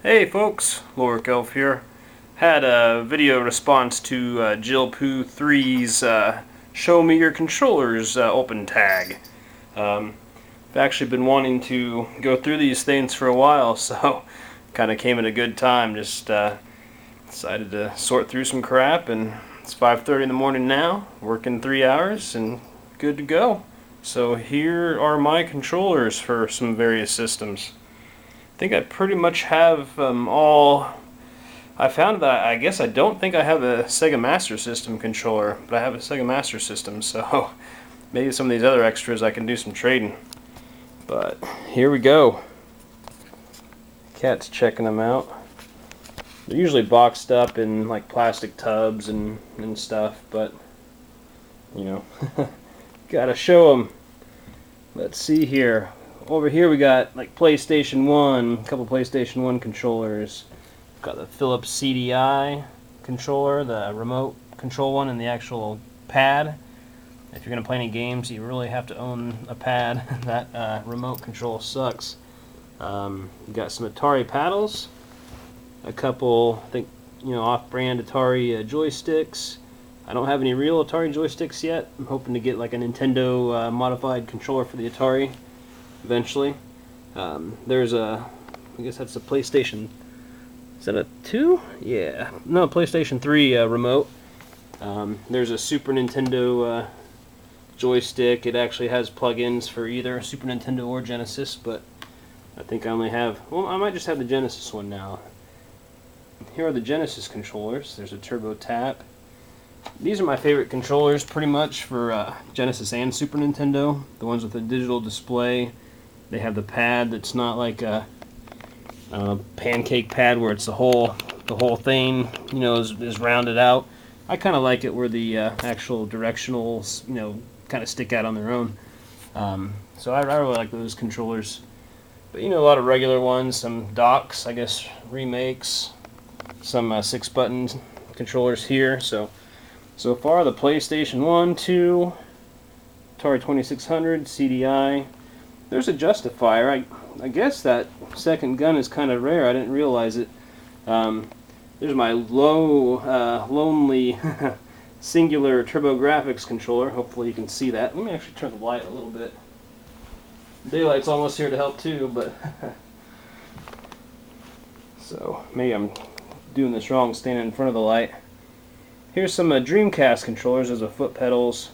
Hey folks, LoricElf here. Had a video response to JillPoo3's Show Me Your Controllers open tag. I've actually been wanting to go through these things for a while, so kind of came at a good time. Just decided to sort through some crap, and it's 5:30 in the morning now, working 3 hours, and good to go. So here are my controllers for some various systems. I think I pretty much have all. I found that I guess I don't think I have a Sega Master System controller, but I have a Sega Master System, so maybe some of these other extras I can do some trading. But here we go. Cat's checking them out. They're usually boxed up in like plastic tubs and stuff, but you know, gotta show them. Let's see here. Over here we got like PlayStation 1, a couple PlayStation 1 controllers. Got the Philips CDI controller, the remote control one, and the actual pad. If you're going to play any games, you really have to own a pad. That remote control sucks. You got some Atari paddles, a couple, I think, off-brand Atari joysticks. I don't have any real Atari joysticks yet. I'm hoping to get like a Nintendo modified controller for the Atari eventually. There's a, I guess that's a PlayStation, is that a 2? Yeah, no, PlayStation 3 remote. There's a Super Nintendo joystick. It actually has plug-ins for either Super Nintendo or Genesis, but I think I only have, well, I might just have the Genesis one now. Here are the Genesis controllers. There's a Turbo Tap. These are my favorite controllers pretty much for Genesis and Super Nintendo. The ones with the digital display. They have the pad that's not like a pancake pad where it's the whole thing, is rounded out. I kind of like it where the actual directionals, kind of stick out on their own. So I really like those controllers. But a lot of regular ones, some docks, I guess remakes, some 6-button controllers here. So far the PlayStation 1, 2, Atari 2600, CDI. There's a justifier. I guess that second gun is kind of rare. I didn't realize it. There's my lonely singular TurboGrafx controller. Hopefully you can see that. Let me actually turn the light a little bit. Daylight's almost here to help too, but so maybe I'm doing this wrong standing in front of the light. Here's some Dreamcast controllers. There's a foot pedals,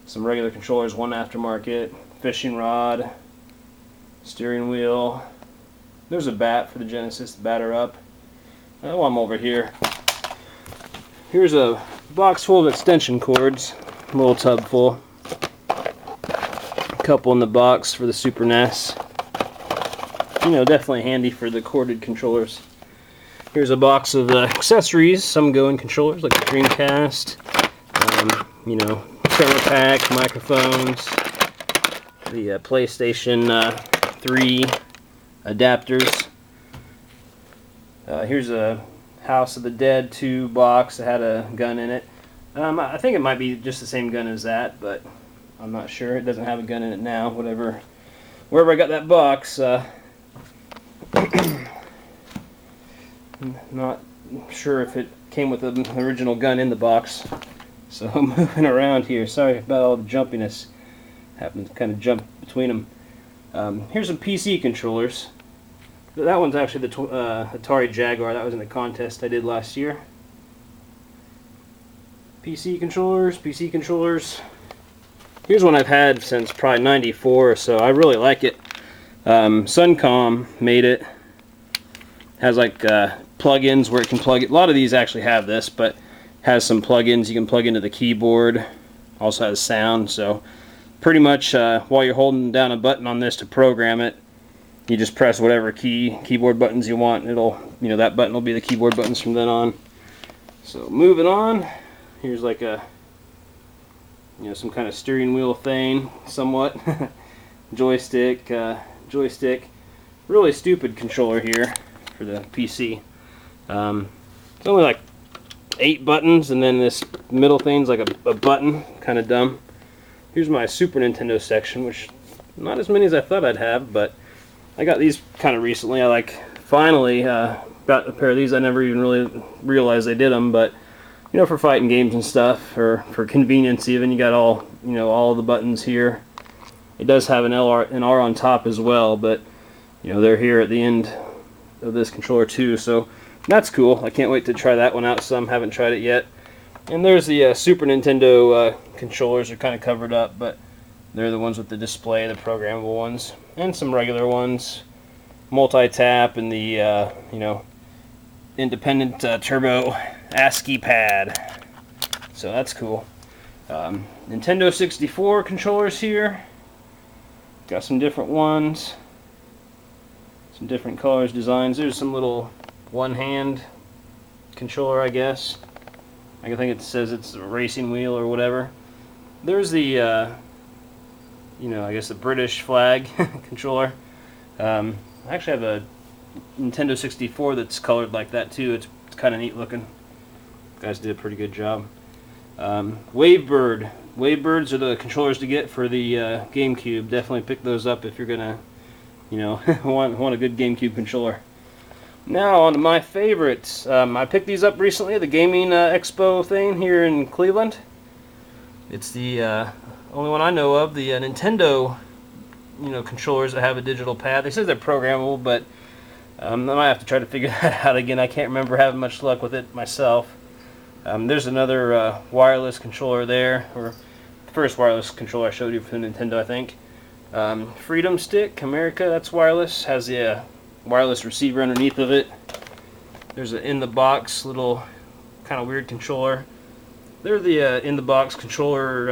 some regular controllers, one aftermarket, fishing rod, steering wheel. There's a bat for the Genesis, batter up. Oh, I'm over here. Here's a box full of extension cords, a little tub full. A couple in the box for the Super NES. Definitely handy for the corded controllers. Here's a box of accessories. Some go in controllers like the Dreamcast, camera pack, microphones, the PlayStation 3 adapters. Here's a House of the Dead 2 box that had a gun in it. I think it might be just the same gun as that, but I'm not sure. It doesn't have a gun in it now. Wherever I got that box, not sure if it came with an original gun in the box. So I'm moving around here. Sorry about all the jumpiness. Happened to kind of jump between them. Here's some PC controllers. That one's actually the Atari Jaguar. That was in the contest I did last year. PC controllers. Here's one I've had since probably '94 or so. I really like it. Suncom made it. Has like plug-ins where it can plug it. A lot of these actually have this, but has some plug-ins you can plug into the keyboard. Also has sound, so pretty much while you're holding down a button on this to program it, you just press whatever keyboard buttons you want, and it'll, that button will be the keyboard buttons from then on. So moving on, here's like a, some kind of steering wheel thing, somewhat. joystick. Really stupid controller here for the PC. It's only like 8 buttons, and then this middle thing's like a button, kind of dumb. Here's my Super Nintendo section, which not as many as I thought I'd have, but I got these kind of recently. I like finally got a pair of these. I never even really realized they did them, but you know, for fighting games and stuff, or for convenience even, you got all, you know, all of the buttons here. It does have an R on top as well, but you know, they're here at the end of this controller too, so that's cool. I can't wait to try that one out some. Haven't tried it yet. And there's the Super Nintendo controllers. Are kind of covered up, but they're the ones with the display, the programmable ones, and some regular ones, multi-tap, and the you know, independent turbo ASCII pad. So that's cool. Nintendo 64 controllers here. Got some different ones, some different colors, designs. There's some little one-hand controller, I guess. I think it says it's a racing wheel or whatever. There's the you know, I guess the British flag controller. I actually have a Nintendo 64 that's colored like that too. It's kind of neat looking. Guys did a pretty good job. Wavebird. Wavebirds are the controllers to get for the GameCube. Definitely pick those up if you're gonna, you know, want a good GameCube controller. Now on to my favorites. I picked these up recently at the Gaming Expo thing here in Cleveland. It's the only one I know of. The Nintendo, you know, controllers that have a digital pad. They say they're programmable, but I might have to try to figure that out again. I can't remember having much luck with it myself. There's another wireless controller there, or the first wireless controller I showed you for the Nintendo, I think. Freedom Stick, America, that's wireless. Has the wireless receiver underneath of it. There's an in-the-box little kind of weird controller. They're the in-the-box controller,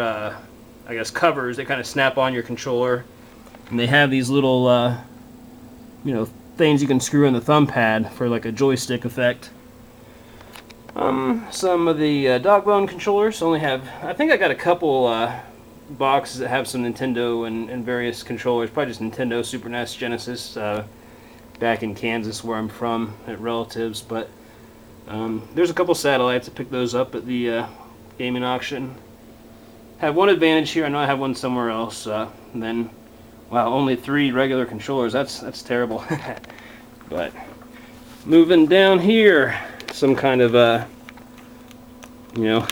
I guess, covers. They kind of snap on your controller, and they have these little, you know, things you can screw in the thumb pad for like a joystick effect. Some of the Dogbone controllers only have, I think I got a couple boxes that have some Nintendo and various controllers, probably just Nintendo, Super NES, Genesis, back in Kansas where I'm from at relatives, but there's a couple satellites. I picked those up at the gaming auction. Have one advantage here. I know I have one somewhere else. Then, wow, only 3 regular controllers. That's terrible. But moving down here, some kind of you know,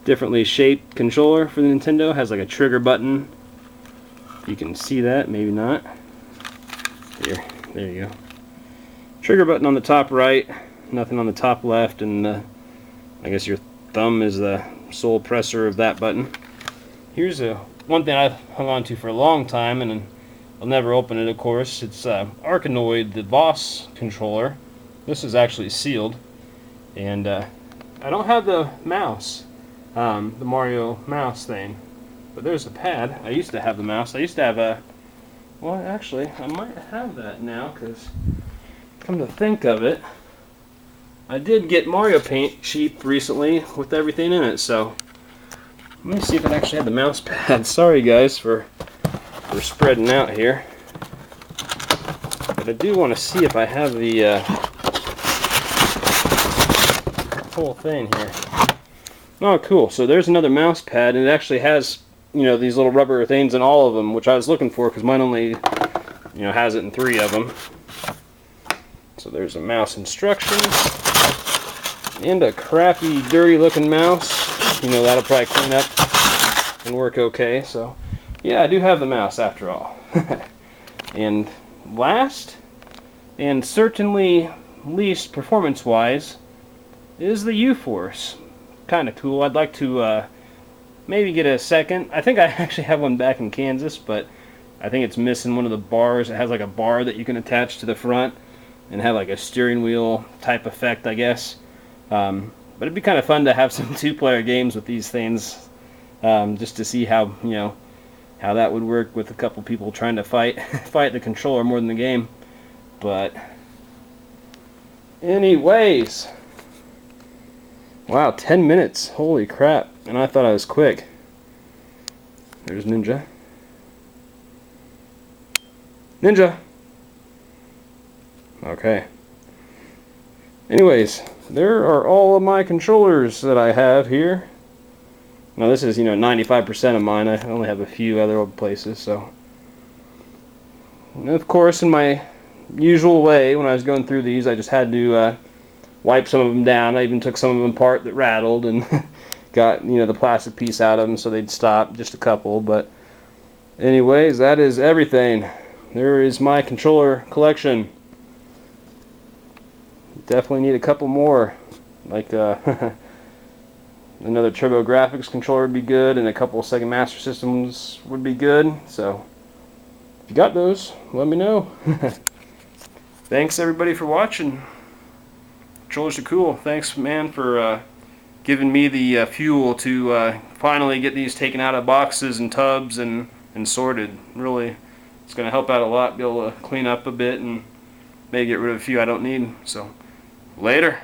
differently shaped controller for the Nintendo. Has like a trigger button. You can see that, maybe not. Here, there you go. Trigger button on the top right, nothing on the top left, and I guess your thumb is the sole presser of that button. Here's one thing I've hung on to for a long time, and I'll never open it, of course. It's Arkanoid, the Boss controller. This is actually sealed, and I don't have the mouse, the Mario mouse thing, but there's a pad. I used to have the mouse. I used to have a, well, actually, I might have that now, because come to think of it, I did get Mario Paint cheap recently with everything in it, so let me see if it actually had the mouse pad. Sorry guys for spreading out here, but I do want to see if I have the whole thing here. Oh, cool. So there's another mouse pad, and it actually has, you know, these little rubber things in all of them, which I was looking for because mine only, you know, has it in 3 of them. So there's a mouse instructions and a crappy, dirty looking mouse. You know, that'll probably clean up and work okay. So yeah, I do have the mouse after all. And last, and certainly least performance-wise, is the U-Force. Kind of cool. I'd like to maybe get a second. I think I actually have one back in Kansas, but I think it's missing one of the bars. It has like a bar that you can attach to the front and have like a steering wheel type effect, I guess. But it'd be kind of fun to have some 2-player games with these things, just to see how, you know, how that would work with a couple people trying to fight the controller more than the game. But anyways, wow, 10 minutes. Holy crap. And I thought I was quick. There's Ninja. Ninja! Okay. Anyways, there are all of my controllers that I have here. Now this is, you know, 95% of mine. I only have a few other places, so. And of course, in my usual way, when I was going through these, I just had to wipe some of them down. I even took some of them apart that rattled and got, you know, the plastic piece out of them so they'd stop, just a couple. But anyways, that is everything. There is my controller collection. Definitely need a couple more, like another TurboGrafx controller would be good, and a couple of Sega Master Systems would be good. So if you got those, let me know. Thanks everybody for watching. Controllers are cool. Thanks, man, for giving me the fuel to finally get these taken out of boxes and tubs and sorted. Really, it's going to help out a lot, be able to clean up a bit and maybe get rid of a few I don't need. So, later.